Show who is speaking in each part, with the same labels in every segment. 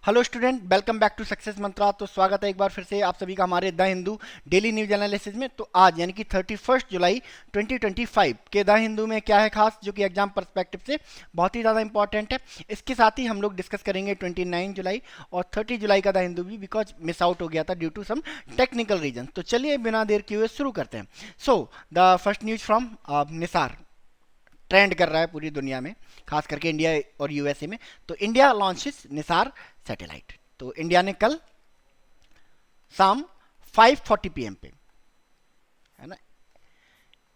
Speaker 1: Hello student, welcome back to success Mantra. तो स्वागत है एक बार फिर से आप सभी का हमारे the Hindu daily news analysis में। तो आज यानी कि 31 जुलाई 2025 के द हिंदू में क्या है खास, जो कि एग्जाम पर्सपेक्टिव से बहुत ही ज़्यादा इंपॉर्टेंट है। इसके साथ ही हम लोग डिस्कस करेंगे 29 जुलाई और 30 जुलाई का द हिंदू भी, बिकॉज मिस आउट हो गया था due to some technical reason. तो चलिए बिना देर किए हुए शुरू करते हैं। So the first news from NISAR trend कर रहा है पूरी दुनिया में, खास करके इंडिया और यूएसए में। तो इंडिया लॉन्चेस निसार सैटेलाइट। तो इंडिया ने कल शाम 5:40 पीएम पे, है ना,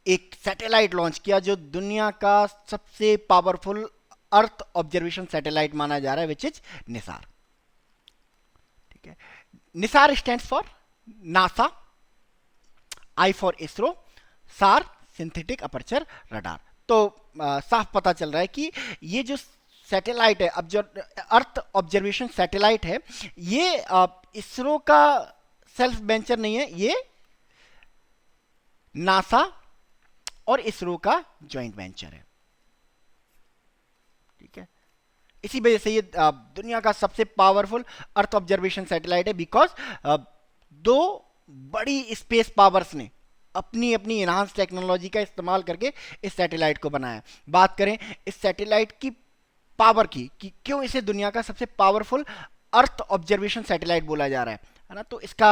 Speaker 1: एक सैटेलाइट लॉन्च किया जो दुनिया का सबसे पावरफुल अर्थ ऑब्जर्वेशन सैटेलाइट माना जा रहा है, विच इज निसार। ठीक है, Nisar stands for NASA, I for ISRO, सार सिंथेटिक अपर्चर रडार। तो साफ पता चल रहा है कि ये जो सैटेलाइट है, अर्थ ऑब्जर्वेशन सैटेलाइट है, ये इसरो का सेल्फ वेंचर नहीं है, ये नासा और इसरो का जॉइंट वेंचर है। ठीक है, इसी वजह से ये दुनिया का सबसे पावरफुल अर्थ ऑब्जर्वेशन सैटेलाइट है, बिकॉज दो बड़ी स्पेस पावर्स ने अपनी अपनी इनहांस टेक्नोलॉजी का इस्तेमाल करके इस सैटेलाइट को बनाया। बात करें इस सैटेलाइट की पावर की कि क्यों इसे दुनिया का सबसे पावरफुल अर्थ ऑब्जर्वेशन सैटेलाइट बोला जा रहा है ना, तो इसका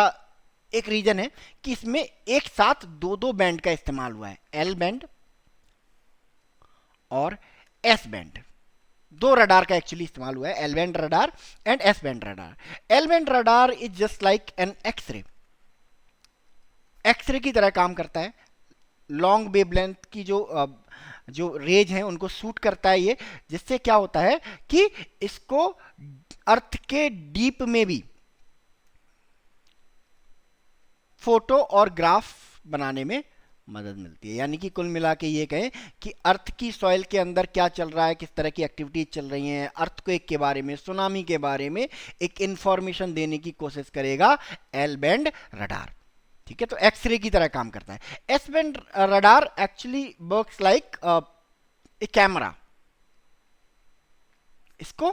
Speaker 1: एक रीजन है कि इसमें एक साथ दो दो बैंड का इस्तेमाल हुआ है, एल बैंड और एस बैंड। दो रडार का एक्चुअली इस्तेमाल हुआ है, L band radar and S band radar. L band radar is just like an X-ray, X-ray की तरह काम करता है। लॉन्ग वेवलेंथ की जो रेज हैं उनको शूट करता है ये, जिससे क्या होता है कि इसको अर्थ के डीप में भी फोटो और ग्राफ बनाने में मदद मिलती है। यानी कि कुल मिला के ये कहें कि अर्थ की सॉइल के अंदर क्या चल रहा है, किस तरह की एक्टिविटीज चल रही हैं, अर्थक्वेक के बारे में, सुनामी के बारे में एक इंफॉर्मेशन देने की कोशिश करेगा एल बैंड रडार। ठीक है, तो एक्सरे की तरह काम करता है। S band radar actually works like a camera. इसको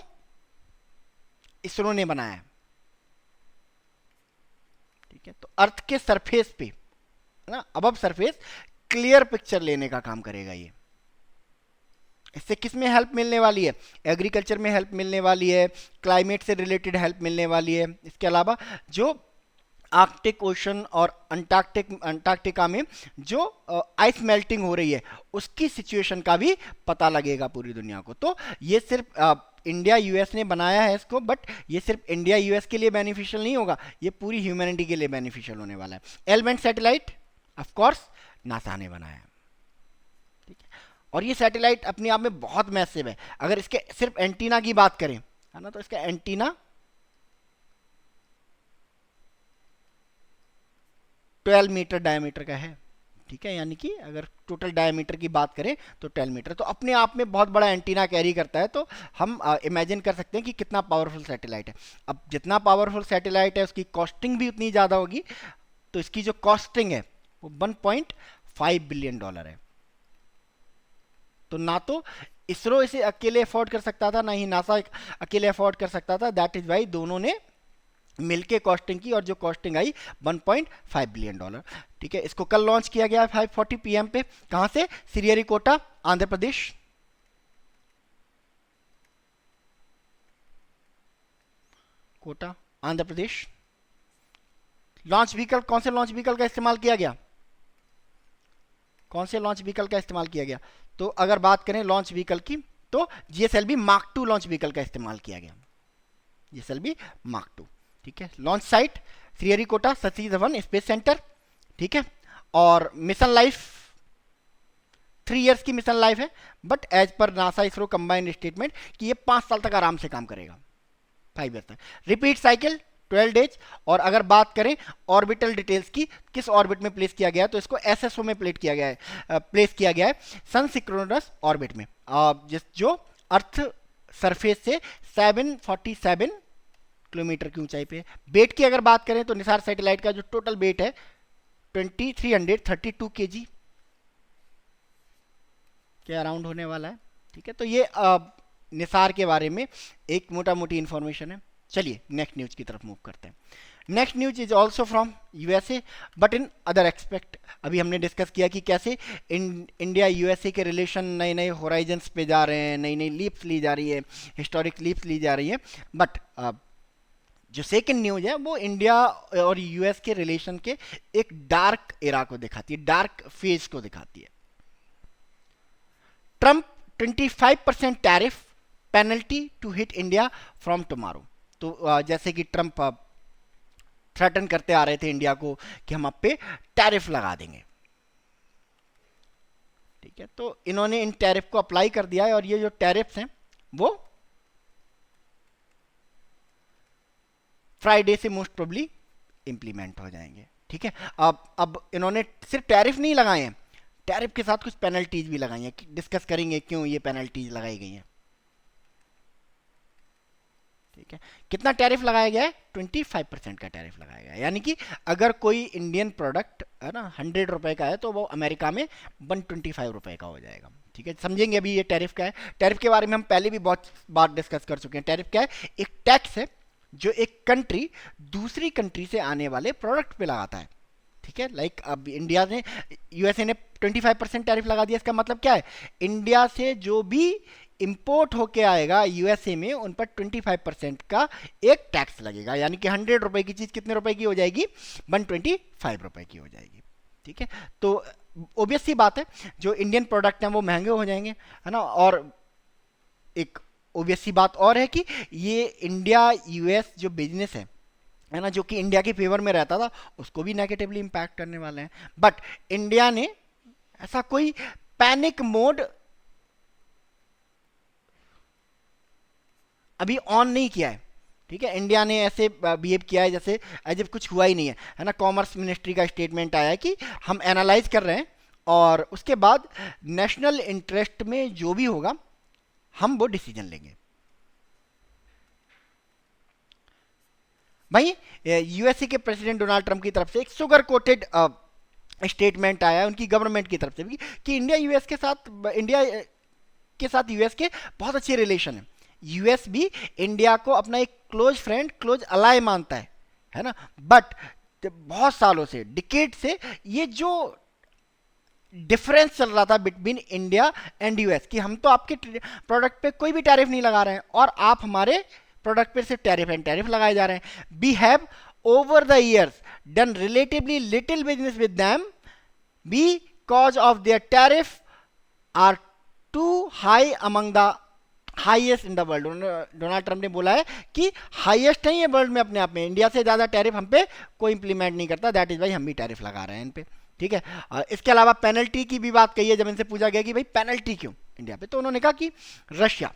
Speaker 1: इसरो ने बनाया है। ठीक है, तो अर्थ के सरफेस पे, है ना, अबव सरफेस क्लियर पिक्चर लेने का काम करेगा ये। इससे किस में हेल्प मिलने वाली है? एग्रीकल्चर में हेल्प मिलने वाली है, क्लाइमेट से रिलेटेड हेल्प मिलने वाली है। इसके अलावा जो आर्कटिक ओशन और अंटार्कटिका में जो आइस मेल्टिंग हो रही है उसकी सिचुएशन का भी पता लगेगा पूरी दुनिया को। तो ये सिर्फ इंडिया यूएस ने बनाया है इसको, बट ये सिर्फ इंडिया यूएस के लिए बेनिफिशियल नहीं होगा, ये पूरी ह्यूमैनिटी के लिए बेनिफिशियल होने वाला है। L band satellite of course NASA ने बनाया है। ठीक है, और ये सैटेलाइट अपने आप में बहुत मैसिव है। अगर इसके सिर्फ एंटीना की बात करें, है ना, तो इसका एंटीना 12 मीटर डायमीटर का है। ठीक है, यानी कि अगर टोटल डायमीटर की बात करें तो 12 मीटर, तो अपने आप में बहुत बड़ा एंटीना कैरी करता है। तो हम इमेजिन कर सकते हैं कि कितना पावरफुल सैटेलाइट है। अब जितना पावरफुल सैटेलाइट है उसकी कॉस्टिंग भी उतनी ज़्यादा होगी। तो इसकी जो कॉस्टिंग है वो $1.5 बिलियन है। तो ना तो इसरो इसे अकेले अफोर्ड कर सकता था, ना ही नासा अकेले अफोर्ड कर सकता था। दैट इज वाई दोनों ने मिलके कॉस्टिंग की और जो कॉस्टिंग आई $1.5 बिलियन। ठीक है, इसको कल लॉन्च किया गया 5:40 पीएम पे। कहां से? श्रीहरिकोटा, आंध्र प्रदेश। कोटा, आंध्र प्रदेश। लॉन्च व्हीकल, कौन से लॉन्च व्हीकल का इस्तेमाल किया गया? कौन से लॉन्च व्हीकल का इस्तेमाल किया गया? तो अगर बात करें लॉन्च व्हीकल की, तो जीएसएलवी मार्क 2 लॉन्च व्हीकल का इस्तेमाल किया गया। GSLV mark 2। ठीक है, launch site Sriharikota Satish Dhawan space centre. ठीक है, और मिशन लाइफ 3 इयर्स की मिशन लाइफ है, but as per NASA ISRO combined statement कि ये 5 साल तक आराम से काम करेगा, 5 ईयर तक। Repeat cycle 12 days. और अगर बात करें ऑर्बिटल डिटेल्स की, किस ऑर्बिट में प्लेस किया गया है, तो इसको एसएसओ में प्लेस किया गया है, सन सिक्रोनस ऑर्बिट में, जो अर्थ सरफेस से 747 किलोमीटर की ऊंचाई पे। वेट की अगर बात करें तो निसार सैटेलाइट का जो टोटल वेट है 2332 kg के अराउंड होने वाला है। ठीक है, तो ये निसार के बारे में एक मोटा मोटी इंफॉर्मेशन है। चलिए नेक्स्ट न्यूज की तरफ मूव करते हैं। Next news is also from USA but in other expect. अभी हमने डिस्कस किया कि कैसे इंडिया यूएसए के रिलेशन नए नए होराइजन्स पे जा रहे हैं, नई नई लीप्स ली जा रही है, हिस्टोरिक लीप्स ली जा रही है। बट जो सेकंड न्यूज है वो इंडिया और यूएस के रिलेशन के एक डार्क एरा को दिखाती है, डार्क फेज को दिखाती है। Trump 25% tariff penalty to hit India from tomorrow. तो जैसे कि ट्रंप थ्रेटन करते आ रहे थे इंडिया को कि हम आप पे टैरिफ लगा देंगे, ठीक है, तो इन्होंने इन टैरिफ को अप्लाई कर दिया है और ये जो टैरिफ्स हैं वो फ्राइडे से मोस्ट प्रोबली इंप्लीमेंट हो जाएंगे, ठीक है। अब इन्होंने सिर्फ टैरिफ नहीं लगाए हैं, टैरिफ के साथ कुछ पेनल्टीज भी लगाई हैं, डिस्कस करेंगे क्यों ये पेनल्टीज लगाई गई हैं, ठीक है। कितना टैरिफ लगाया गया है? 25% का टैरिफ लगाया गया है, यानी कि अगर कोई इंडियन प्रोडक्ट है ना 100 रुपए का है तो वो अमेरिका में 125 रुपए का हो जाएगा, ठीक है। समझेंगे अभी ये टैरिफ क्या है। टैरिफ के बारे में हम पहले भी बहुत बार डिस्कस कर चुके हैं। टैरिफ क्या है? एक टैक्स है जो एक कंट्री दूसरी कंट्री से आने वाले प्रोडक्ट पे लगाता है, ठीक है। लाइक अब इंडिया ने, यूएसए ने 25% टैरिफ लगा दिया। इसका मतलब क्या है? इंडिया से जो भी इंपोर्ट होके आएगा यूएसए में उन पर 25% का एक टैक्स लगेगा, यानी कि 100 रुपए की चीज कितने रुपए की हो जाएगी? 125 रुपए की हो जाएगी, ठीक है। तो ऑब्वियस सी बात है जो इंडियन प्रोडक्ट हैं वो महंगे हो जाएंगे, है ना। और एक ऑब्वियस सी बात और है कि ये इंडिया यूएस जो बिजनेस है ना, जो कि इंडिया के फेवर में रहता था, उसको भी नेगेटिवली इंपैक्ट करने वाले हैं। बट इंडिया ने ऐसा कोई पैनिक मोड अभी ऑन नहीं किया है, ठीक है। इंडिया ने ऐसे बिहेव किया है जैसे एज इफ कुछ हुआ ही नहीं है ना। कॉमर्स मिनिस्ट्री का स्टेटमेंट आया है कि हम एनालाइज कर रहे हैं और उसके बाद नेशनल इंटरेस्ट में जो भी होगा हम वो डिसीजन लेंगे। भाई यूएसए के प्रेसिडेंट डोनाल्ड ट्रंप की तरफ से एक शुगर कोटेड स्टेटमेंट आया है उनकी गवर्नमेंट की तरफ से भी कि इंडिया के साथ यूएस के बहुत अच्छे रिलेशन है। यूएस भी इंडिया को अपना एक क्लोज फ्रेंड, क्लोज अलाय मानता है ना। बट बहुत सालों से, डिकेड से ये जो डिफरेंस चल रहा था बिटवीन इंडिया एंड यूएस कि हम तो आपके प्रोडक्ट पे कोई भी टैरिफ नहीं लगा रहे हैं और आप हमारे प्रोडक्ट पे सिर्फ टैरिफ एंड टैरिफ लगाए जा रहे हैं। We have over the years done relatively little business with them because of their tariff are too high among the highest in the world. Donald Trump ने बोला है कि हाईएस्ट है ये वर्ल्ड में अपने आप में, इंडिया से ज्यादा टैरिफ हम पे कोई इंप्लीमेंट नहीं करता, दैट इज वाई हम भी टैरिफ लगा रहे हैं इन पे, ठीक है। इसके अलावा पेनल्टी की भी बात कही है। जब इनसे पूछा गया कि भाई पेनल्टी क्यों इंडिया पे, तो उन्होंने कहा कि रशिया,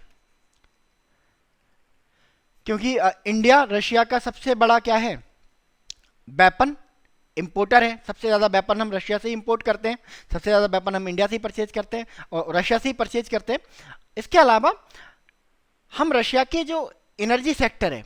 Speaker 1: क्योंकि इंडिया रशिया का सबसे बड़ा क्या है? वेपन इंपोर्टर है। सबसे ज्यादा वेपन हम रशिया से इंपोर्ट करते हैं, सबसे ज्यादा वेपन हम इंडिया से ही परचेज करते हैं और रशिया से ही परचेज करते हैं। इसके अलावा हम रशिया के जो एनर्जी सेक्टर है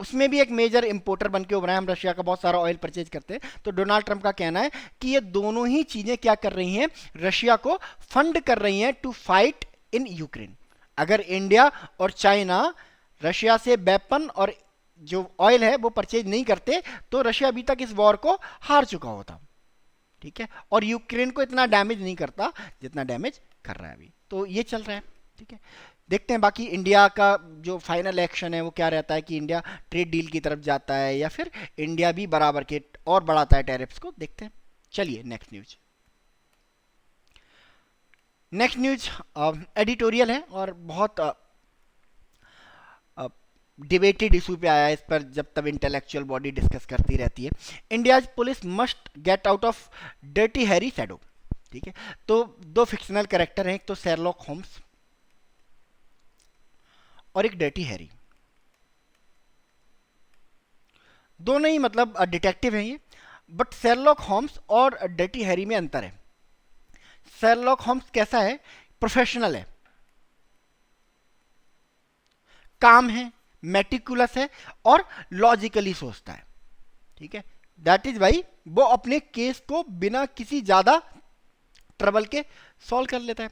Speaker 1: उसमें भी एक मेजर इंपोर्टर बन के उभरा है। हम रशिया का बहुत सारा ऑयल परचेज करते हैं। तो डोनाल्ड ट्रंप का कहना है कि ये दोनों ही चीजें क्या कर रही हैं? रशिया को फंड कर रही हैं टू फाइट इन यूक्रेन। अगर इंडिया और चाइना रशिया से वेपन और जो ऑयल है वो परचेज नहीं करते तो रशिया अभी तक इस वॉर को हार चुका होता, ठीक है। और यूक्रेन को इतना डैमेज नहीं करता जितना डैमेज कर रहा है अभी। तो ये चल रहा है, ठीक है। देखते हैं बाकी इंडिया का जो फाइनल एक्शन है वो क्या रहता है, कि इंडिया ट्रेड डील की तरफ जाता है या फिर इंडिया भी बराबर के और बढ़ाता है टैरिफ्स को, देखते हैं। चलिए next news. Next news editorial है और बहुत डिबेटेड इशू पे आया है। इस पर जब तब इंटेलेक्चुअल बॉडी डिस्कस करती रहती है। India police must get out of dirty Harry shadow, ठीक है। तो दो फिक्शनल कैरेक्टर हैं, एक तो शेरलॉक होम्स और एक डर्टी हैरी। दोनों ही मतलब डिटेक्टिव हैं ये, बट शेरलॉक होम्स और डर्टी हैरी में अंतर है। शेरलॉक होम्स कैसा है? प्रोफेशनल है, काम है, मेटिकुलस है और लॉजिकली सोचता है, ठीक है। दैट इज वाई वो अपने केस को बिना किसी ज्यादा ट्रबल के सॉल्व कर लेता है।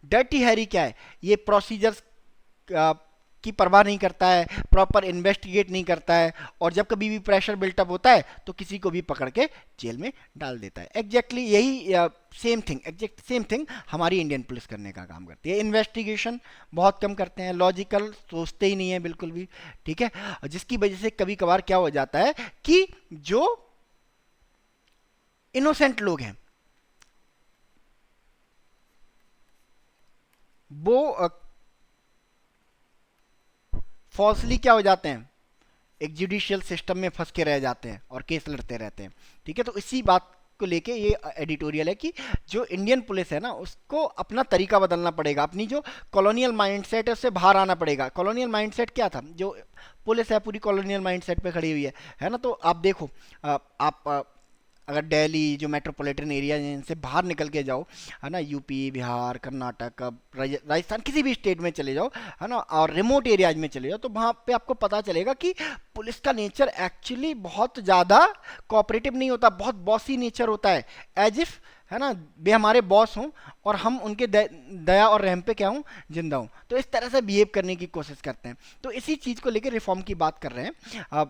Speaker 1: डर्टी हैरी क्या है? ये प्रोसीजर्स की परवाह नहीं करता है, प्रॉपर इन्वेस्टिगेट नहीं करता है, और जब कभी भी प्रेशर बिल्टअप होता है तो किसी को भी पकड़ के जेल में डाल देता है। एग्जैक्टली यही एग्जैक्ट सेम थिंग हमारी इंडियन पुलिस करने का काम करती है। इन्वेस्टिगेशन बहुत कम करते हैं, लॉजिकल सोचते ही नहीं है बिल्कुल भी, ठीक है, जिसकी वजह से कभी कभार क्या हो जाता है कि जो इनोसेंट लोग हैं वो फॉल्सली क्या हो जाते हैं, एक जुडिशियल सिस्टम में फंस के रह जाते हैं और केस लड़ते रहते हैं, ठीक है। तो इसी बात को लेके ये एडिटोरियल है कि जो इंडियन पुलिस है ना उसको अपना तरीका बदलना पड़ेगा, अपनी जो कॉलोनियल माइंडसेट है उससे बाहर आना पड़ेगा। कॉलोनियल माइंडसेट क्या था, जो पुलिस है पूरी कॉलोनियल माइंडसेट पे खड़ी हुई है ना। तो आप देखो, आप अगर दिल्ली जो मेट्रोपॉलिटन एरिया है इनसे बाहर निकल के जाओ, है ना, यूपी, बिहार, कर्नाटक, राजस्थान, किसी भी स्टेट में चले जाओ, है ना, और रिमोट एरियाज में चले जाओ, तो वहाँ पे आपको पता चलेगा कि पुलिस का नेचर एक्चुअली बहुत ज़्यादा कोऑपरेटिव नहीं होता, बहुत बॉसी नेचर होता है, एज इफ, है ना, वे हमारे बॉस हों और हम उनके दया और रहम पे क्या हूँ, जिंदा हूँ। तो इस तरह से बिहेव करने की कोशिश करते हैं। तो इसी चीज़ को लेकर रिफॉर्म की बात कर रहे हैं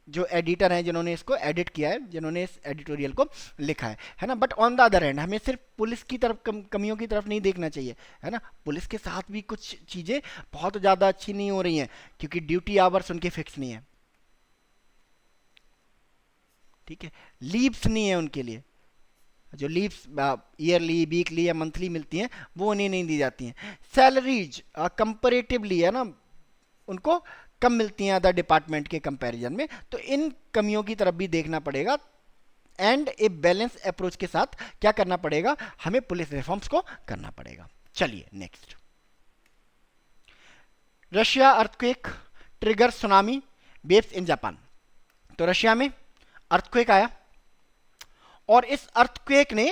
Speaker 1: जो एडिटर हैं, जिन्होंने इसको एडिट किया है, जिन्होंने इस एडिटोरियल को लिखा है ना। But on the other hand हमें सिर्फ पुलिस की तरफ कमियों की तरफ नहीं देखना चाहिए, है ना। पुलिस के साथ भी कुछ चीज़ें बहुत ज़्यादा अच्छी नहीं हो रही हैं, क्योंकि ड्यूटी आवर्स उनके फिक्स नहीं है, ठीक है, लीव्स नहीं है उनके लिए, जो लीव्स ईयरली, वीकली या मंथली मिलती हैं वो उन्हें नहीं दी जाती हैं। सैलरीज कंपेरेटिवली, है ना, उनको कम मिलती हैं अदर डिपार्टमेंट के कंपैरिजन में। तो इन कमियों की तरफ भी देखना पड़ेगा, एंड ए बैलेंस अप्रोच के साथ क्या करना पड़ेगा, हमें पुलिस रिफॉर्म्स को करना पड़ेगा। चलिए next, Russia earthquake trigger tsunami waves in Japan. तो रशिया में अर्थक्वेक आया और इस अर्थक्वेक ने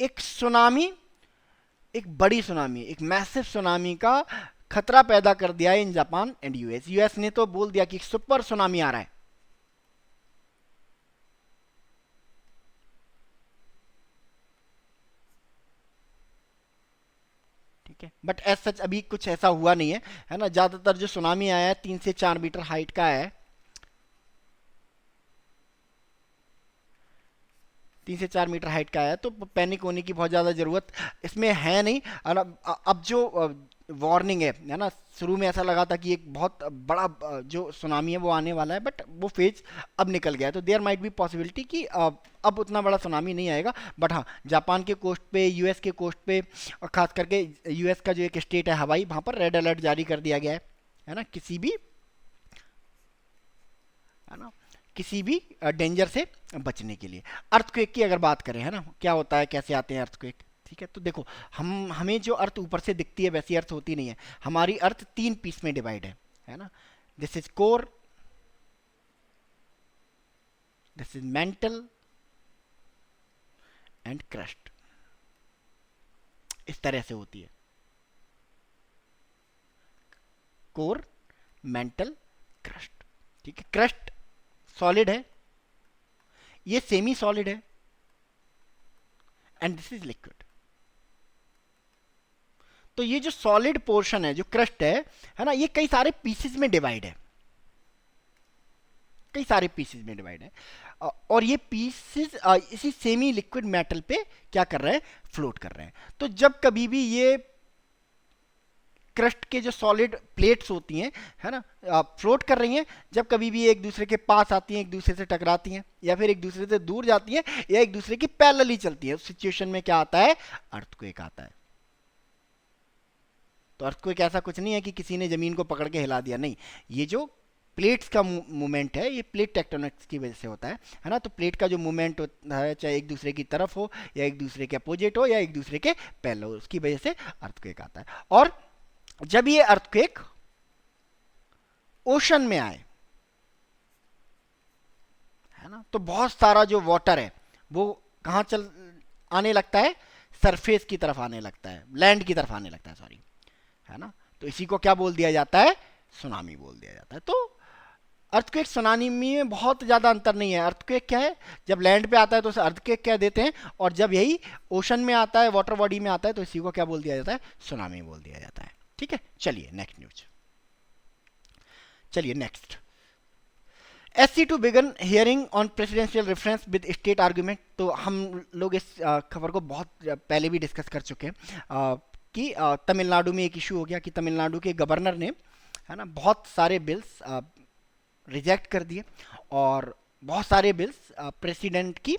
Speaker 1: एक सुनामी, एक बड़ी सुनामी, एक मैसिव सुनामी का खतरा पैदा कर दिया है in Japan and US. US ने तो बोल दिया कि सुपर सुनामी आ रहा है, ठीक है, बट एज सच अभी कुछ ऐसा हुआ नहीं है ना। ज्यादातर जो सुनामी आया है 3 से 4 मीटर हाइट का है, 3 से 4 मीटर हाइट का है, तो पैनिक होने की बहुत ज़्यादा ज़रूरत इसमें है नहीं। अब जो वार्निंग है ना, शुरू में ऐसा लगा था कि एक बहुत बड़ा जो सुनामी है वो आने वाला है, बट वो फेज अब निकल गया है। तो देयर माइट बी पॉसिबिलिटी कि अब उतना बड़ा सुनामी नहीं आएगा। बट हाँ, जापान के कोस्ट पे, यूएस के कोस्ट पे, और खास करके यूएस का जो एक स्टेट है हवाई, वहाँ पर रेड अलर्ट जारी कर दिया गया है ना, किसी भी, है ना, किसी भी डेंजर से बचने के लिए। अर्थक्वेक की अगर बात करें, है ना, क्या होता है, कैसे आते हैं अर्थक्वेक, ठीक है। तो देखो, हमें जो अर्थ ऊपर से दिखती है वैसी अर्थ होती नहीं है। हमारी अर्थ 3 पीस में डिवाइड है ना। This is core, this is mental and crust, इस तरह से होती है, कोर, मेंटल, क्रस्ट, ठीक है। क्रस्ट सॉलिड है, ये सेमी सॉलिड है, एंड दिस इज लिक्विड। तो ये जो सॉलिड पोर्शन है, जो क्रस्ट है ना, ये कई सारे पीसेस में डिवाइड है, कई सारे पीसेस में डिवाइड है, और ये पीसेस इसी सेमी लिक्विड मेटल पे क्या कर रहे हैं, फ्लोट कर रहे हैं। तो जब कभी भी ये क्रस्ट के जो सॉलिड प्लेट्स होती हैं, है ना, फ्लोट कर रही हैं, जब कभी भी एक दूसरे के पास आती हैं, एक दूसरे से टकराती हैं, या फिर एक दूसरे से दूर जाती हैं, या एक दूसरे की पैरेलली चलती है, उस सिचुएशन में क्या आता है, अर्थक्वेक आता है। तो अर्थक्वेक ऐसा कुछ नहीं है कि किसी ने जमीन को पकड़ के हिला दिया, नहीं, ये जो प्लेट्स का मूवमेंट है, ये प्लेट टेक्टोनिक्स की वजह से होता है ना। तो प्लेट का जो मूवमेंट होता है, चाहे एक दूसरे की तरफ हो, या एक दूसरे के अपोजिट हो, या एक दूसरे के पैरेलल हो, उसकी वजह से अर्थक्वेक आता है। और जब ये अर्थक्वेक ओशन में आए, है ना, तो बहुत सारा जो वाटर है वो कहां चल आने लगता है, सरफेस की तरफ आने लगता है, लैंड की तरफ आने लगता है, सॉरी, है ना। तो इसी को क्या बोल दिया जाता है, सुनामी बोल दिया जाता है। तो अर्थक्वेक सुनामी में बहुत ज़्यादा अंतर नहीं है। अर्थक्वेक क्या है, जब लैंड पे आता है तो उसे अर्थक्वेक कह देते हैं, और जब यही ओशन में आता है, वाटर बॉडी में आता है, तो इसी को क्या बोल दिया जाता है, सुनामी बोल दिया जाता है, ठीक है, चलिए नेक्स्ट न्यूज। चलिए next, SC to begin hearing on presidential reference with state argument। तो हम लोग इस खबर को बहुत पहले भी डिस्कस कर चुके हैं कि तमिलनाडु में एक इशू हो गया कि तमिलनाडु के गवर्नर ने, है ना, बहुत सारे बिल्स रिजेक्ट कर दिए और बहुत सारे बिल्स प्रेसिडेंट की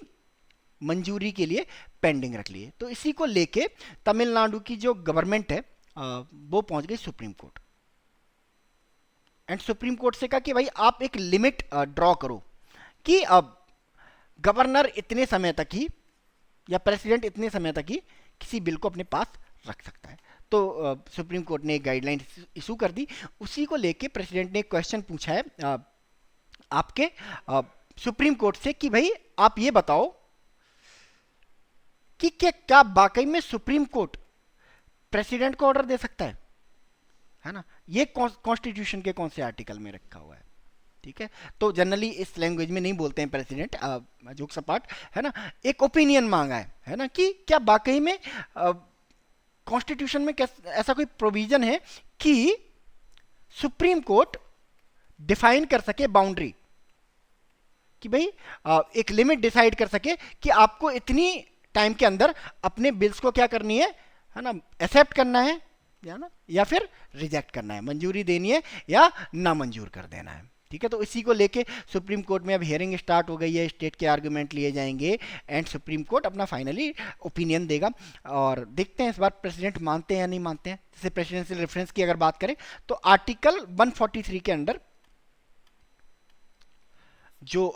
Speaker 1: मंजूरी के लिए पेंडिंग रख लिए। तो इसी को लेके तमिलनाडु की जो गवर्नमेंट है वो पहुंच गई supreme court, and supreme court से कहा कि भाई आप एक लिमिट ड्रॉ करो कि अब गवर्नर इतने समय तक ही या प्रेसिडेंट इतने समय तक ही किसी बिल को अपने पास रख सकता है। तो सुप्रीम कोर्ट ने एक गाइडलाइन इशू कर दी। उसी को लेके प्रेसिडेंट ने एक क्वेश्चन पूछा है आपके सुप्रीम कोर्ट से कि भाई आप ये बताओ कि क्या वाकई में सुप्रीम कोर्ट प्रेसिडेंट को ऑर्डर दे सकता है ना? ये कॉन्स्टिट्यूशन के कौन से आर्टिकल में रखा हुआ है? ठीक है, तो जनरली इस लैंग्वेज में नहीं बोलते हैं प्रेसिडेंट, जोक सपाट, है ना। एक ओपिनियन मांगा है ना, कि क्या वाकई में कॉन्स्टिट्यूशन में ऐसा कोई प्रोविजन है कि सुप्रीम कोर्ट डिफाइन कर सके बाउंड्री, कि भाई एक लिमिट डिसाइड कर सके कि आपको इतनी टाइम के अंदर अपने बिल्स को क्या करनी है ना, एक्सेप्ट करना है या फिर रिजेक्ट करना है, मंजूरी देनी है या ना मंजूर कर देना है। ठीक है, तो इसी को लेके सुप्रीम कोर्ट में अब हियरिंग स्टार्ट हो गई है, स्टेट के आर्गुमेंट लिए जाएंगे एंड सुप्रीम कोर्ट अपना फाइनली ओपिनियन देगा। और देखते हैं इस बार प्रेसिडेंट मानते हैं या नहीं मानते हैं। जैसे प्रेसिडेंशियल रेफरेंस की अगर बात करें तो आर्टिकल 143 के अंडर जो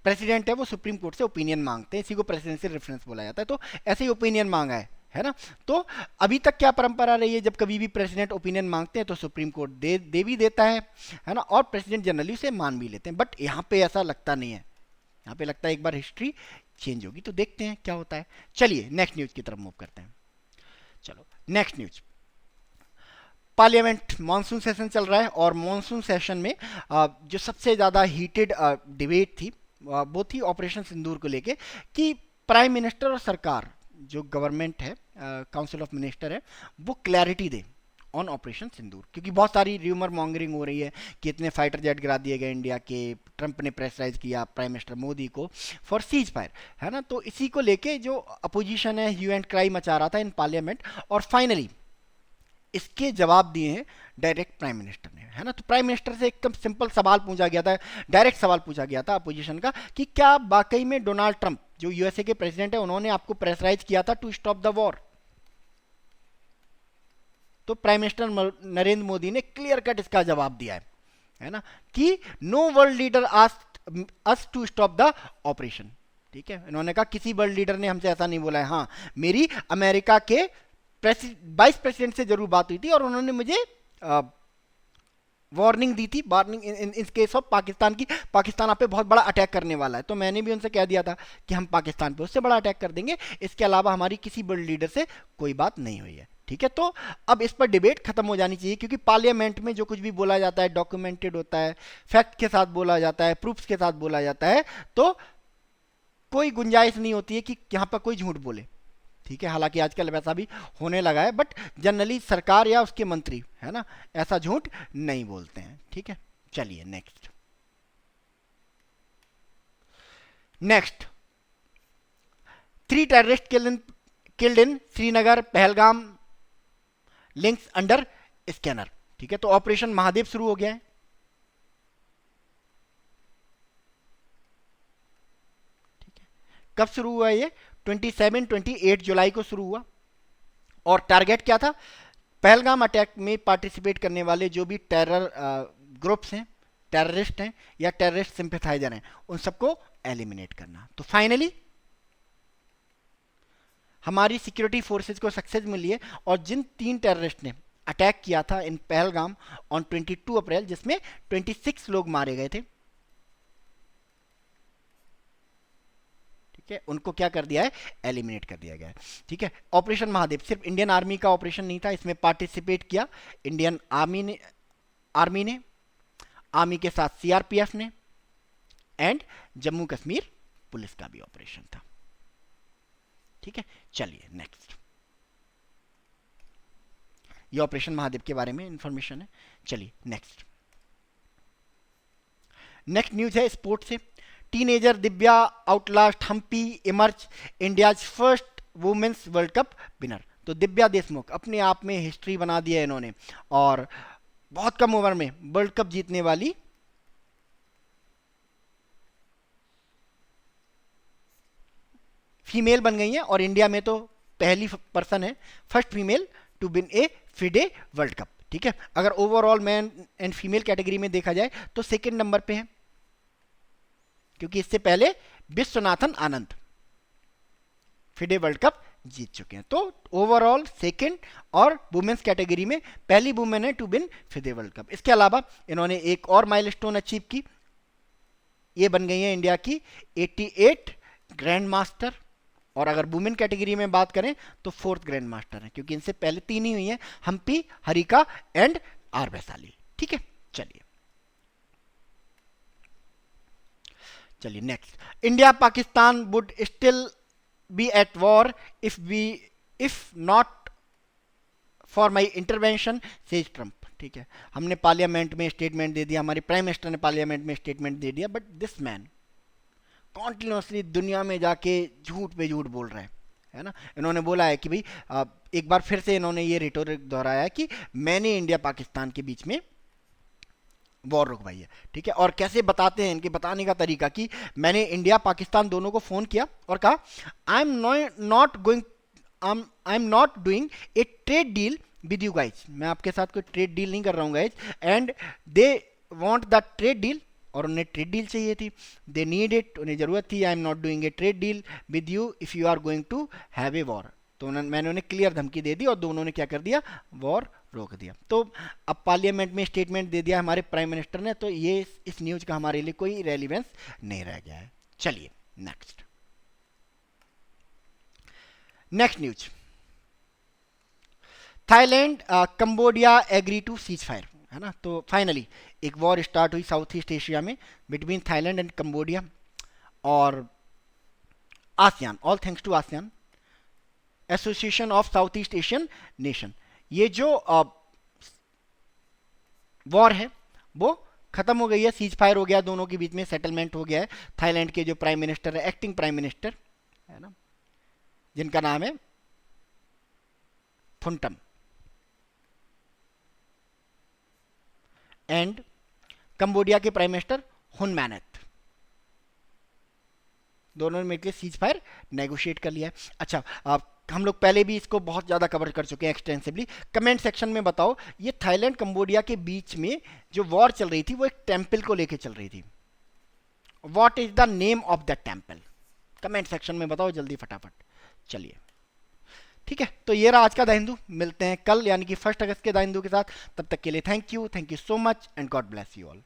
Speaker 1: प्रेसिडेंट है वो सुप्रीम कोर्ट से ओपिनियन मांगते हैं, इसी को प्रेसिडेंशियल रेफरेंस बोला जाता है। तो ऐसे ही ओपिनियन मांगा है ना। तो अभी तक क्या परंपरा रही है, जब कभी भी प्रेसिडेंट ओपिनियन मांगते हैं तो सुप्रीम कोर्ट दे भी देता है ना, और प्रेसिडेंट जनरली उसे मान भी लेते हैं। बट यहाँ पे ऐसा लगता नहीं है, यहाँ पे लगता है एक बार हिस्ट्री चेंज होगी। तो देखते हैं क्या होता है। चलिए नेक्स्ट न्यूज की तरफ मूव करते हैं। चलो next news, parliament monsoon session चल रहा है और मानसून सेशन में जो सबसे ज़्यादा हीटेड डिबेट थी वो थी ऑपरेशन सिंदूर को लेके, कि प्राइम मिनिस्टर और सरकार जो गवर्नमेंट है, काउंसिल ऑफ मिनिस्टर है, वो क्लैरिटी दे ऑन ऑपरेशन सिंदूर। क्योंकि बहुत सारी र्यूमर मॉन्गरिंग हो रही है कि इतने फाइटर जेट गिरा दिए गए इंडिया के, ट्रंप ने प्रेशराइज किया प्राइम मिनिस्टर मोदी को फॉर सीज फायर, है ना। तो इसी को लेके जो अपोजिशन है ह्यू एंड क्राई मचा रहा था इन पार्लियामेंट, और फाइनली इसके जवाब दिए हैं डायरेक्ट प्राइम मिनिस्टर ने, है ना। तो प्राइम मिनिस्टर से एकदम सिंपल सवाल पूछा गया था, डायरेक्ट सवाल पूछा गया था अपोजिशन का, कि क्या वाकई में डोनाल्ड ट्रंप जो यूएसए के प्रेसिडेंट है उन्होंने आपको प्रेशराइज किया था टू स्टॉप द वॉर? तो प्राइम मिनिस्टर नरेंद्र मोदी ने क्लियर कट इसका जवाब दिया है ना, कि no world leader asked us to stop the operation. ठीक है, इन्होंने कहा किसी वर्ल्ड लीडर ने हमसे ऐसा नहीं बोला है। हाँ, मेरी अमेरिका के वाइस प्रेसिडेंट से जरूर बात हुई थी और उन्होंने मुझे वार्निंग दी थी, warning in case of Pakistan की, पाकिस्तान आप पे बहुत बड़ा अटैक करने वाला है। तो मैंने भी उनसे कह दिया था कि हम पाकिस्तान पे उससे बड़ा अटैक कर देंगे, इसके अलावा हमारी किसी वर्ल्ड लीडर से कोई बात नहीं हुई है। ठीक है, तो अब इस पर डिबेट खत्म हो जानी चाहिए, क्योंकि पार्लियामेंट में जो कुछ भी बोला जाता है डॉक्यूमेंटेड होता है, फैक्ट के साथ बोला जाता है, प्रूफ्स के साथ बोला जाता है, तो कोई गुंजाइश नहीं होती है कि यहाँ पर कोई झूठ बोले। ठीक है, हालांकि आजकल वैसा भी होने लगा है, बट जनरली सरकार या उसके मंत्री, है ना, ऐसा झूठ नहीं बोलते हैं। ठीक है, चलिए next. Next, 3 terrorist killed in Srinagar Pahalgam, links under scanner. ठीक है, तो ऑपरेशन महादेव शुरू हो गया है। ठीक है, कब शुरू हुआ ये? 28 जुलाई को शुरू हुआ, और टारगेट क्या था? पहलगाम अटैक में पार्टिसिपेट करने वाले जो भी टेरर ग्रुप्स हैं, टेररिस्ट हैं या टेररिस्ट सिंपैथाइजर हैं, उन सबको एलिमिनेट करना। तो फाइनली हमारी सिक्योरिटी फोर्सेस को सक्सेस मिली है, और जिन 3 टेररिस्ट ने अटैक किया था इन पहलगाम ऑन 22 अप्रैल, जिसमें 26 लोग मारे गए थे, ठीक है, उनको क्या कर दिया है? एलिमिनेट कर दिया गया है। ठीक है, ऑपरेशन महादेव सिर्फ इंडियन आर्मी का ऑपरेशन नहीं था, इसमें पार्टिसिपेट किया इंडियन आर्मी ने, आर्मी के साथ सीआरपीएफ ने, एंड जम्मू कश्मीर पुलिस का भी ऑपरेशन था। ठीक है, चलिए नेक्स्ट। ये ऑपरेशन महादेव के बारे में इंफॉर्मेशन है। चलिए नेक्स्ट न्यूज है स्पोर्ट से। Teenager Divya outlast Humpy emerge India's first women's world cup winner. तो दिव्या देशमुख अपने आप में हिस्ट्री बना दिया इन्होंने, और बहुत कम उम्र में वर्ल्ड कप जीतने वाली फीमेल बन गई हैं, और इंडिया में तो पहली पर्सन है, first female to win a FIDE world cup. ठीक है, अगर overall man and female category में देखा जाए तो सेकंड नंबर पे है, क्योंकि इससे पहले Viswanathan Anand FIDE world cup जीत चुके हैं। तो ओवरऑल सेकंड, और वुमेन्स कैटेगरी में पहली वुमेन है to win FIDE world cup. इसके अलावा इन्होंने एक और माइलस्टोन अचीव की, ये बन गई है इंडिया की 88 ग्रैंड मास्टर, और अगर वुमेन कैटेगरी में बात करें तो 4th ग्रैंड मास्टर है, क्योंकि इनसे पहले 3 ही हुई हैं, हम्पी, हरिका एंड आर वैशाली। ठीक है, चलिए next. India Pakistan would still be at war if not for my intervention says Trump. ठीक है, हमने पार्लियामेंट में स्टेटमेंट दे दिया, हमारे प्राइम मिनिस्टर ने पार्लियामेंट में स्टेटमेंट दे दिया, बट दिस मैन कॉन्टिन्यूसली दुनिया में जाके झूठ पे झूठ बोल रहे हैं, है ना। इन्होंने बोला है कि भाई एक बार फिर से इन्होंने ये रेटोरिक दोहराया है कि मैंने इंडिया पाकिस्तान के बीच में वॉर रुकवाई है। ठीक है, और कैसे बताते हैं, इनके बताने का तरीका कि मैंने इंडिया पाकिस्तान दोनों को फोन किया और कहा आई am not doing a trade deal with you guys, मैं आपके साथ कोई ट्रेड डील नहीं कर रहा हूँ guys, and they want the trade deal, और उन्हें ट्रेड डील चाहिए थी, दे नीड इट, उन्हें जरूरत थी, I am not doing a trade deal with you if you are going to have a war. तो मैंने उन्हें क्लियर धमकी दे दी और दोनों ने क्या कर दिया, वॉर रोक दिया। तो अब पार्लियामेंट में स्टेटमेंट दे दिया हमारे प्राइम मिनिस्टर ने, तो ये इस न्यूज का हमारे लिए कोई रेलिवेंस नहीं रह गया है। चलिए next news. Thailand Cambodia agree to cease fire, है ना। तो फाइनली एक वॉर स्टार्ट हुई साउथ ईस्ट एशिया में बिटवीन थाईलैंड एंड कंबोडिया और ASEAN, all thanks to ASEAN, association of South East Asian nation. ये जो वॉर है वो खत्म हो गई है, सीज फायर हो गया, दोनों के बीच में सेटलमेंट हो गया है। थाईलैंड के जो प्राइम मिनिस्टर है, एक्टिंग प्राइम मिनिस्टर है ना, जिनका नाम है फुंटम, एंड कंबोडिया के प्राइम मिनिस्टर हुन मैनेट, दोनों ने मिलकर सीज फायर नेगोशिएट कर लिया है। अच्छा, हम लोग पहले भी इसको बहुत ज़्यादा कवर कर चुके हैं एक्सटेंसिवली। कमेंट सेक्शन में बताओ, ये थाईलैंड कंबोडिया के बीच में जो वॉर चल रही थी वो एक टेम्पल को लेके चल रही थी, what is the name of that temple, comment section में बताओ जल्दी फटाफट। चलिए ठीक है, तो ये रहा आज का द हिंदू, मिलते हैं कल यानी कि 1 अगस्त के द हिंदू के साथ। तब तक के लिए thank you so much and God bless you all.